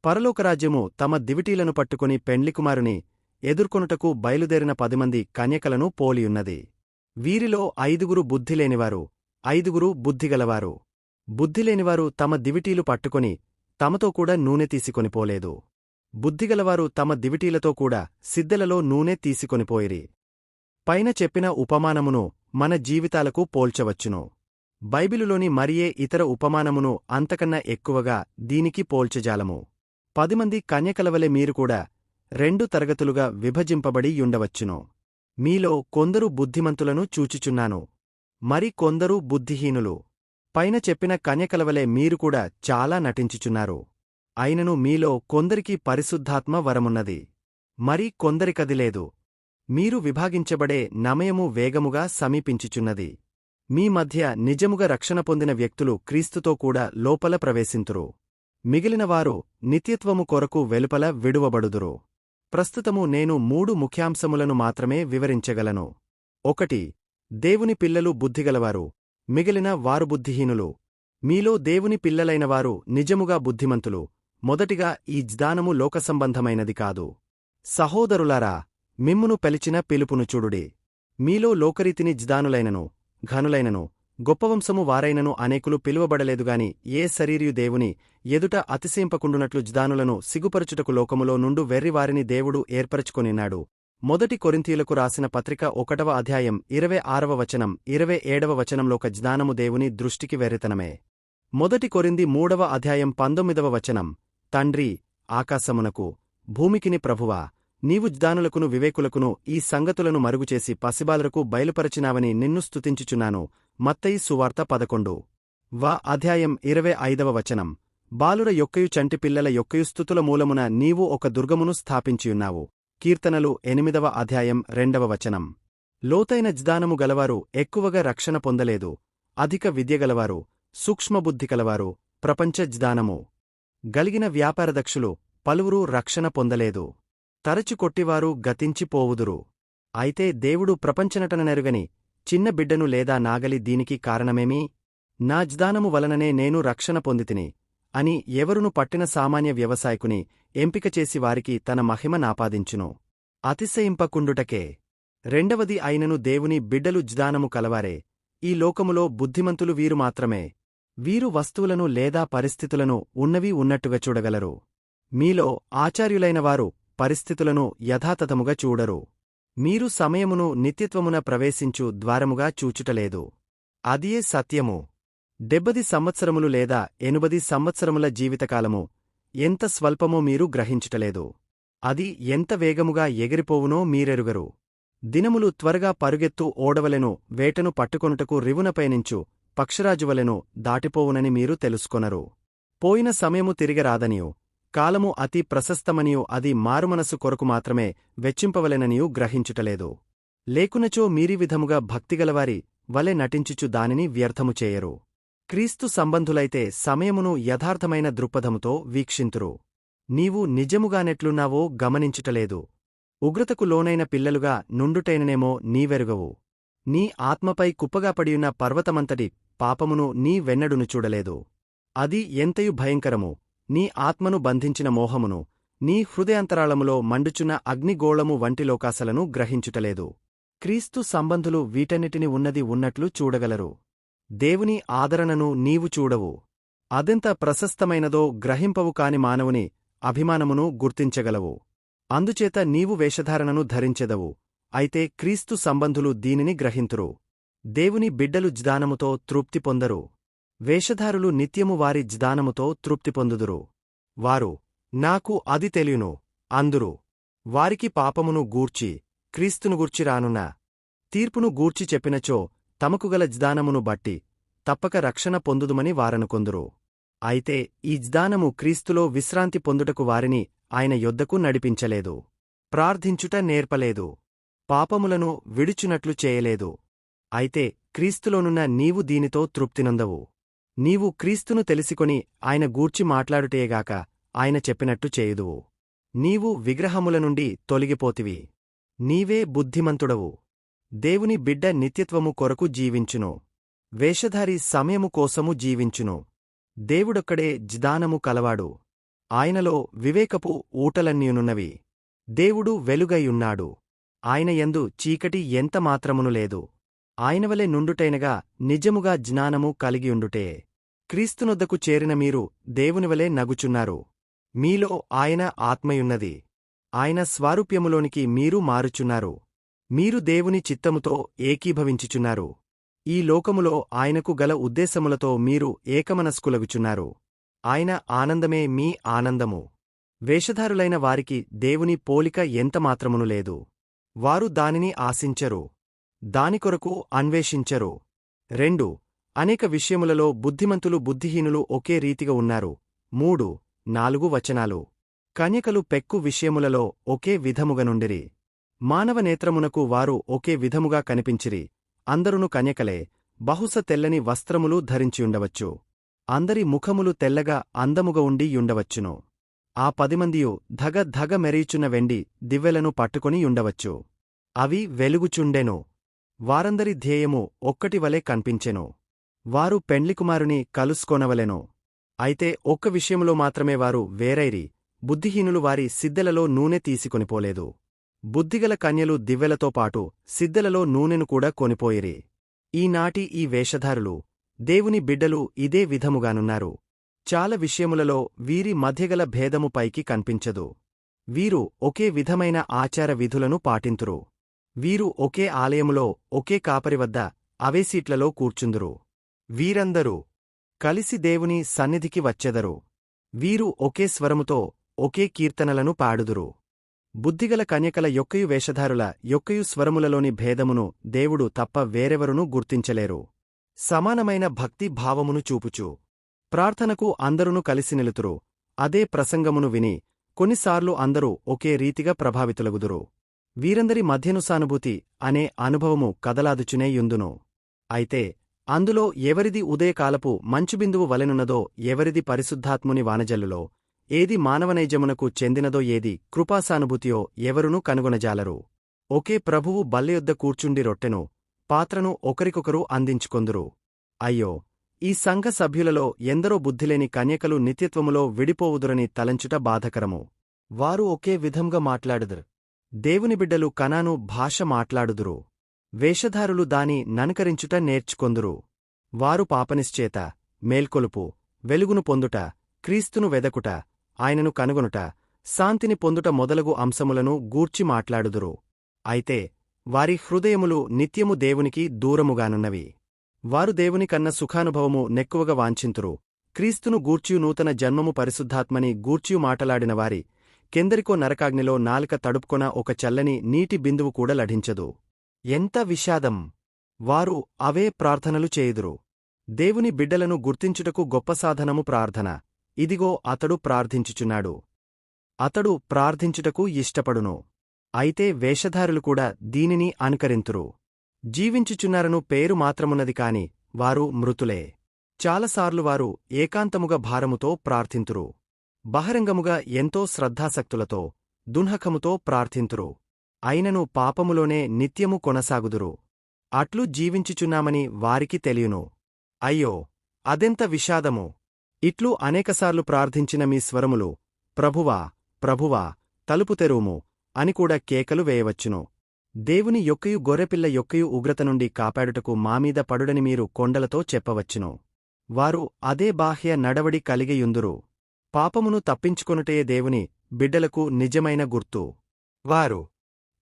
పరలోకరాజ్యము తమ దివిటీలను పట్టుకుని పెండ్లికుమారుని ఎదుర్కొనుటకు బయలుదేరిన 10 మంది కన్యకలను పోలియున్నది. వీరిలో 5 బుద్ధిలేనివారు, 5 బుద్ధిగలవారు. బుద్ధిలేనివారు తమ దివిటీలు పట్టుకొని తమతో కూడా నూనె తీసుకొనిపోలేదు. బుద్ధిగలవారు తమ దివిటీలతో కూడా సిద్దెలలో నూనె తీసుకొనిపోయిరి. పైన చెప్పిన ఉపమానమును మన జీవితాలకు పోల్చవచ్చును. బైబిలులోని మరియే ఇతర ఉపమానమును అంతకన్నా ఎక్కువగా దీనికి పోల్చజాలము. 10 మంది కన్యకలవలె మీరు కూడా 2 తరగతులుగా విభజింపబడి యుండవచ్చును. మీలో కొందరు బుద్ధిమంతులను చూచుచున్నాను, మరి కొందరు బుద్ధిహీనులు. పైన చెప్పిన కన్యకలవలె మీరు కూడా చాలా నటించుచున్నారు. అయినను మీలో కొందరికి పరిశుద్ధాత్మ వరమున్నది, మరి కొందరికది లేదు. మీరు విభాగించబడే నమయము వేగముగా సమీపించుచున్నది. మీ మధ్య నిజముగా రక్షణ పొందిన వ్యక్తులు క్రీస్తుతో కూడా లోపల ప్రవేశింతురు. మిగిలినవారు నిత్యత్వము కొరకు వెలుపల విడువబడుదురు. ప్రస్తుతము నేను 3 ముఖ్యాంశములను మాత్రమే వివరించగలను. 1. దేవుని పిల్లలు బుద్ధిగలవారు, మిగిలిన వారు బుద్ధిహీనులు. మీలో దేవుని పిల్లలైనవారు నిజముగా బుద్ధిమంతులు. మొదటిగా ఈ జ్ఞానము లోకసంబంధమైనది కాదు. సహోదరులారా, మిమ్మును పిలిచిన పిలుపును చూడుడి. మీలో లోకరీతిని జ్ఞానులైనను, ఘనులైనను, గొప్పవంశము వారైనను అనేకులు పిలువబడలేదుగాని ఏ శరీరియు దేవుని ఎదుట అతిశయింపకుండునట్లు జ్ఞానులను సిగుపరచుటకు లోకములో నుండు వెర్రివారిని దేవుడు ఏర్పరచుకొనినాడు. 1 కొరింథీయులకు రాసిన పత్రిక 1వ అధ్యాయం 26వ వచనం 27వ వచనంలోక జ్ఞానము దేవుని దృష్టికి వెర్రితనమే. 1 కొరింథీ 3వ అధ్యాయం 19వ వచనం, తండ్రి, ఆకాశమునకు భూమికిని ప్రభువా, నీవు జ్ఞానులకును వివేకులకును ఈ సంగతులను మరుగుచేసి పసిబాలురకు బయలుపరచినావని నిన్ను స్తుతించుచున్నాను. మత్తయి సువార్త 11వ అధ్యాయం 25వ వచనం, బాలుర యొక్కయు చంటి పిల్లల యొక్కయు స్తుతుల మూలమున నీవు ఒక దుర్గమును స్థాపించియున్నావు. కీర్తనలు 8వ అధ్యాయం 2వ వచనం. లోతైన జ్ఞానము గలవారు ఎక్కువగా రక్షణ పొందలేదు. అధిక విద్యగలవారు, సూక్ష్మబుద్ధి కలవారు, ప్రపంచ జ్ఞానము గలిగిన వ్యాపారదక్షులు పలువురు రక్షణ పొందలేదు. తరచు కొట్టివారు గతించిపోవుదురు. అయితే దేవుడు ప్రపంచనటననెరుగని చిన్న బిడ్డను లేదా నాగలి దీనికి కారణమేమి? నా జ్ఞానము వలననే నేను రక్షణ పొందితిని అని ఎవరును పట్టిన సామాన్య వ్యవసాయకుని ఎంపికచేసి వారికి తన మహిమ నాపాదించును. అతిశయింపకుండుటకే. 2వది అయినను దేవుని బిడ్డలు జ్ఞానము కలవారే. ఈ లోకములో బుద్ధిమంతులు వీరు మాత్రమే. వీరు వస్తువులను లేదా పరిస్థితులను ఉన్నవి ఉన్నట్టుగా చూడగలరు. మీలో ఆచార్యులైనవారు పరిస్థితులను యథాతథముగా చూడరు. మీరు సమయమును నిత్యత్వమున ప్రవేశించు ద్వారముగా చూచుటలేదు. అదియే సత్యము. 70 సంవత్సరములు లేదా 80 సంవత్సరముల జీవితకాలము ఎంత స్వల్పమో మీరు గ్రహించుటలేదు. అది ఎంత వేగముగా ఎగిరిపోవునో మీరెరుగరు. దినములు త్వరగా పరుగెత్తు ఓడవలెను వేటను పట్టుకొనుటకు రివునపయనించు పక్షరాజువలెను దాటిపోవునని మీరు తెలుసుకొనరు. పోయిన సమయము తిరిగరాదనియు, కాలము అతి ప్రశస్తమనియు అది మారుమనసు కొరకు మాత్రమే వెచ్చింపవలెననియు గ్రహించుటలేదు. లేకునచో మీరీ విధముగా భక్తిగలవారి వలె నటించుచు దానిని వ్యర్థము చేయరు. క్రీస్తు సంబంధులైతే సమయమును యథార్థమైన దృక్పథముతో వీక్షింతురు. నీవు నిజముగానెట్లున్నావో గమనించుటలేదు. ఉగ్రతకు లోనైన పిల్లలుగా నుండుటైననేమో నీవెరుగవు. నీ ఆత్మపై కుప్పగా పడియున్న పర్వతమంతటి పాపమును నీ వెన్నడును చూడలేదు. అది ఎంతయు భయంకరము. నీ ఆత్మను బంధించిన మోహమును, నీ హృదయాంతరాళములో మండుచున్న అగ్నిగోళము వంటి లోకాసలను గ్రహించుటలేదు. క్రీస్తు సంబంధులు వీటన్నిటిని ఉన్నది ఉన్నట్లు చూడగలరు. దేవుని ఆదరణను నీవు చూడవు. అదెంత ప్రశస్తమైనదో గ్రహింపవు కాని మానవుని అభిమానమును గుర్తించగలవు. అందుచేత నీవు వేషధారణను ధరించెదవు. అయితే క్రీస్తు సంబంధులు దీనిని గ్రహింతురు. దేవుని బిడ్డలు జ్ఞానముతో తృప్తి పొందరు. వేషధారులు నిత్యము వారి జ్ఞానముతో తృప్తి పొందుదురు. వారు నాకు అది తెలియను అందురు. వారికి పాపమును గూర్చి, క్రీస్తును గూర్చి రానున్న తీర్పును గూర్చి చెప్పినచో తమకుగల జ్ఞానమును బట్టి తప్పక రక్షణ పొందుదుమని వారనుకొందురు. అయితే ఈ జ్ఞానము క్రీస్తులో విశ్రాంతి పొందుటకు వారిని ఆయన యొద్దకు నడిపించలేదు. ప్రార్థించుట నేర్పలేదు. పాపములను విడుచునట్లు చేయలేదు. అయితే క్రీస్తులోనున్న నీవు దీనితో తృప్తినొందవు. నీవు క్రీస్తును తెలిసికొని ఆయన గూర్చి మాట్లాడుటేగాక ఆయన చెప్పినట్టు చేయుదువు. నీవు విగ్రహముల నుండి తొలగిపోతివి. నీవే బుద్ధిమంతుడవు. దేవుని బిడ్డ నిత్యత్వము కొరకు జీవించును. వేషధారి సమయము కోసము జీవించును. దేవుడొక్కడే జ్ఞానము కలవాడు. ఆయనలో వివేకపు ఊటలన్నీయునున్నవి. దేవుడు వెలుగైయున్నాడు. ఆయన యందు చీకటి ఎంతమాత్రమును లేదు. ఆయనవలె నుండుటైనగా నిజముగా జ్ఞానము కలిగియుండుటే. క్రీస్తునొద్దకు చేరిన మీరు దేవునివలె నగుచున్నారు. మీలో ఆయన ఆత్మయున్నది. ఆయన స్వారూప్యములోనికి మీరు మారుచున్నారు. మీరు దేవుని చిత్తముతో ఏకీభవించుచున్నారు. ఈ లోకములో ఆయనకు గల ఉద్దేశములతో మీరు ఏకమనస్కులగుచున్నారు. ఆయన ఆనందమే మీ ఆనందము. వేషధారులైన వారికి దేవుని పోలిక ఎంతమాత్రమును లేదు. వారు దానిని ఆశించరు. దానికొరకు అన్వేషించరు. 2 అనేక విషయములలో బుద్ధిమంతులు బుద్ధిహీనులు ఒకే రీతిగా ఉన్నారు. 3, 4 వచనాలు. కన్యకలు పెక్కు విషయములలో ఒకే విధముగనుండిరి. మానవ నేత్రమునకు వారు ఒకే విధముగా కనిపించిరి. అందరును కన్యకలే. బహుశ తెల్లని వస్త్రములు ధరించియుండవచ్చు. అందరి ముఖములు తెల్లగా అందముగా ఉండి యుండవచ్చును. ఆ 10 మందియు ధగ ధగ మెరియుచున్న వెండి దివ్వెలను పట్టుకొని యుండవచ్చు. అవి వెలుగుచుండెను. వారందరి ధ్యేయము ఒక్కటివలె కన్పించెను. వారు పెండ్లికుమారుని కలుసుకొనవలెను. అయితే ఒక్క విషయములో మాత్రమే వారు వేరైరి. బుద్ధిహీనులు వారి సిద్దెలలో నూనె తీసుకొనిపోలేదు. బుద్ధిగల కన్యలు దివ్వెలతో పాటు సిద్దెలలో నూనెను కూడా కొనిపోయిరి. ఈనాటి ఈ వేషధారులు దేవుని బిడ్డలు ఇదే విధముగానున్నారు. చాలా విషయములలో వీరి మధ్యగల భేదము పైకి కన్పించదు. వీరు ఒకే విధమైన ఆచార విధులను పాటింతురు. వీరు ఒకే ఆలయములో ఒకే కాపరి వద్ద అవే సీట్లలో కూర్చుందురు. వీరందరూ కలిసి దేవుని సన్నిధికి వచ్చెదరు. వీరు ఒకే స్వరముతో ఒకే కీర్తనలను పాడుదురు. బుద్ధిగల కన్యకల యొక్కయు వేషధారుల యొక్కయు స్వరములలోని భేదమును దేవుడు తప్ప వేరెవరునూ గుర్తించలేరు. సమానమైన భక్తి భావమును చూపుచు ప్రార్థనకు అందరును కలిసి నిలుతురు. అదే ప్రసంగమును విని కొన్నిసార్లు అందరూ ఒకే రీతిగా ప్రభావితులగుదురు. వీరందరి మధ్యను సానుభూతి అనే అనుభవము కదలాదుచునే యుందును. అయితే అందులో ఎవరిది ఉదయకాలపు మంచుబిందువు వలెనున్నదో, ఎవరిది పరిశుద్ధాత్ముని వానజల్లులో, ఏది మానవనైజమునకు చెందినదో, ఏది కృపాసానుభూతియో ఎవరునూ కనుగొనజాలరు. ఒకే ప్రభువు బల్లెయొద్ద కూర్చుండి రొట్టెను పాత్రను ఒకరికొకరు అందించుకొందురు. అయ్యో, ఈ సంఘ సభ్యులలో ఎందరో బుద్ధిలేని కన్యకలు నిత్యత్వములో విడిపోవుదురని తలంచుట బాధకరము. వారు ఒకే విధంగా మాట్లాడుదురు. దేవుని బిడ్డలు కనాను భాష మాట్లాడుదురు. వేషధారులు దాని ననుకరించుట నేర్చుకొందురు. వారు పాపనిశ్చేత, మేల్కొలుపు, వెలుగును పొందుట, క్రీస్తును వెదకుట, ఆయనను కనుగొనుట, శాంతిని పొందుట మొదలగు అంశములను గూర్చి మాట్లాడుదురు. అయితే వారి హృదయములు నిత్యము దేవునికి దూరముగానున్నవి. వారు దేవుని కన్న సుఖానుభవము నెక్కువగా వాంఛింతురు. క్రీస్తును గూర్చియు నూతన జన్మము పరిశుద్ధాత్మని గూర్చియు మాటలాడిన వారి కెందరికో నరకాగ్నిలో నాలుక తడుపుకొన ఒక చల్లని నీటి బిందువు కూడా లభించదు. ఎంత విషాదం! వారు అవే ప్రార్థనలు చేయుదురు. దేవుని బిడ్డలను గుర్తించుటకు గొప్ప సాధనము ప్రార్థన. ఇదిగో అతడు ప్రార్థించుచున్నాడు. అతడు ప్రార్థించుటకు ఇష్టపడును. అయితే వేషధారులు కూడా దీనిని అనుకరింతురు. జీవించుచున్నారను పేరు మాత్రమున్నది కాని వారు మృతులే. చాలాసార్లు వారు ఏకాంతముగా భారముతో ప్రార్థింతురు. బహిరంగముగా ఎంతో శ్రద్ధాసక్తులతో, దున్హకముతో ప్రార్థింతురు. అయినను పాపములోనే నిత్యము కొనసాగుదురు. అట్లు జీవించుచున్నామని వారికి తెలియును. అయ్యో, అదెంత విషాదము! ఇట్లు అనేకసార్లు ప్రార్థించిన మీ స్వరములు, ప్రభువా, ప్రభువా, తలుపు తెరువుము అని కూడా కేకలు వేయవచ్చును. దేవుని యొక్కయు గొర్రెపిల్ల యొక్కయు ఉగ్రత నుండి కాపాడుటకు మామీద పడుడని మీరు కొండలతో చెప్పవచ్చును. వారు అదే బాహ్య నడవడి కలిగియుందురు. పాపమును తప్పించుకొనుటయే దేవుని బిడ్డలకు నిజమైన గుర్తు. వారు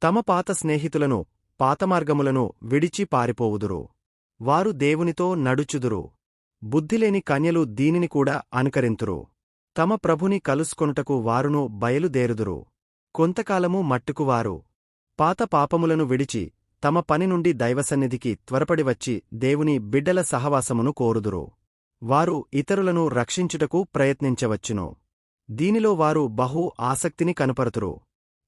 తమ పాత స్నేహితులను, పాతమార్గములను విడిచి పారిపోవుదురు. వారు దేవునితో నడుచుదురు. బుద్ధిలేని కన్యలు దీనిని కూడా అనుకరింతురు. తమ ప్రభుని కలుసుకొనుటకు వారును బయలుదేరుదురు. కొంతకాలము మట్టుకువారు పాత పాపములను విడిచి తమ పని నుండి దైవసన్నిధికి త్వరపడివచ్చి దేవుని బిడ్డల సహవాసమును కోరుదురు. వారు ఇతరులను రక్షించుటకు ప్రయత్నించవచ్చును. దీనిలో వారు బహు ఆసక్తిని కనుపరుతురు.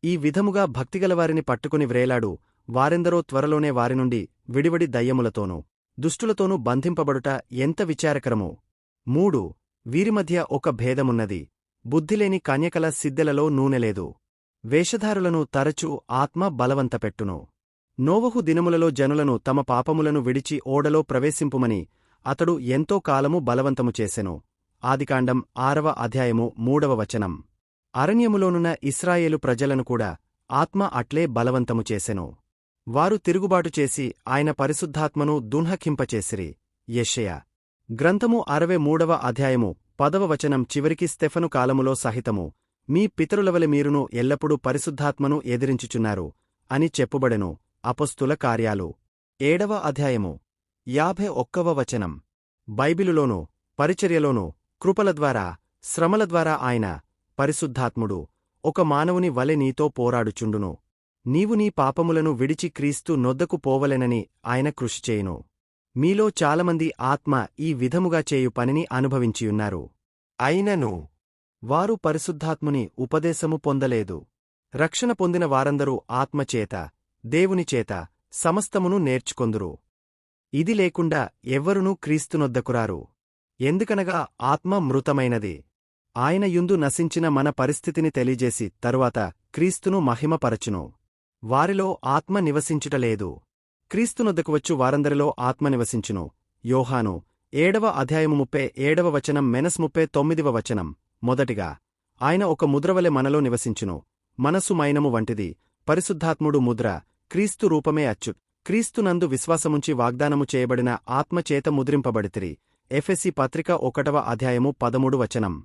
ఈ విధముగా భక్తిగలవారిని పట్టుకుని వ్రేలాడు వారెందరో త్వరలోనే వారినుండి విడివడి దయ్యములతోనూ దుష్టులతోనూ బంధింపబడుట ఎంత విచారకరము! 3 వీరి మధ్య ఒక భేదమున్నది. బుద్ధిలేని కన్యకల సిద్దెలలో నూనెలేదు. వేషధారులను తరచూ ఆత్మ బలవంతపెట్టును. నోవహు దినములలో జనులను తమ పాపములను విడిచి ఓడలో ప్రవేశింపుమని అతడు ఎంతో కాలము బలవంతము చేసెను. ఆదికాండం 6వ అధ్యాయము 3వ వచనం. అరణ్యములోనున్న ఇశ్రాయేలు ప్రజలను కూడా ఆత్మ అట్లే బలవంతము చేసెను. వారు తిరుగుబాటు చేసి ఆయన పరిశుద్ధాత్మను దున్హకింపచేసిరి. యెషయా గ్రంథము 63వ అధ్యాయము 10వ వచనం. చివరికి స్టెఫను కాలములో సహితము మీ పితరులవలె మీరును ఎల్లప్పుడూ పరిశుద్ధాత్మను ఎదిరించుచున్నారు అని చెప్పుబడెను. అపొస్తలుల కార్యాలు 7వ అధ్యాయము 51వ వచనం. బైబిలులోనూ పరిచర్యలోనూ కృపల ద్వారా శ్రమల ద్వారా ఆయన పరిశుద్ధాత్ముడు ఒక మానవుని వలె నీతో పోరాడుచుండును. నీవు నీ పాపములను విడిచి క్రీస్తు నొద్దకు పోవలెనని ఆయన కృషిచేయును. మీలో చాలామంది ఆత్మ ఈ విధముగా చేయు పనిని అనుభవించియున్నారు. అయినను వారు పరిశుద్ధాత్ముని ఉపదేశము పొందలేదు. రక్షణ పొందిన వారందరూ ఆత్మచేత దేవునిచేత సమస్తమును నేర్చుకొందురు. ఇది లేకుండా ఎవ్వరునూ క్రీస్తునొద్దకురారు. ఎందుకనగా ఆత్మ మృతమైనది. ఆయన యుందు నశించిన మన పరిస్థితిని తెలియజేసి తరువాత క్రీస్తును మహిమపరచును. వారిలో ఆత్మ నివసించుటలేదు. క్రీస్తునొద్దకు వచ్చు వారందరిలో ఆత్మ నివసించును. యోహాను 7వ అధ్యాయము 37వ వచనం మెనస్ 39వ వచనం. మొదటిగా ఆయన ఒక ముద్రవలె మనలో నివసించును. మనసు మైనము వంటిది. పరిశుద్ధాత్ముడు ముద్ర. క్రీస్తు రూపమే అచ్చు. క్రీస్తునందు విశ్వాసముంచి వాగ్దానము చేయబడిన ఆత్మచేత ముద్రింపబడితిరి. ఎఫెసీ పత్రిక 1వ అధ్యాయము 13 వచనం.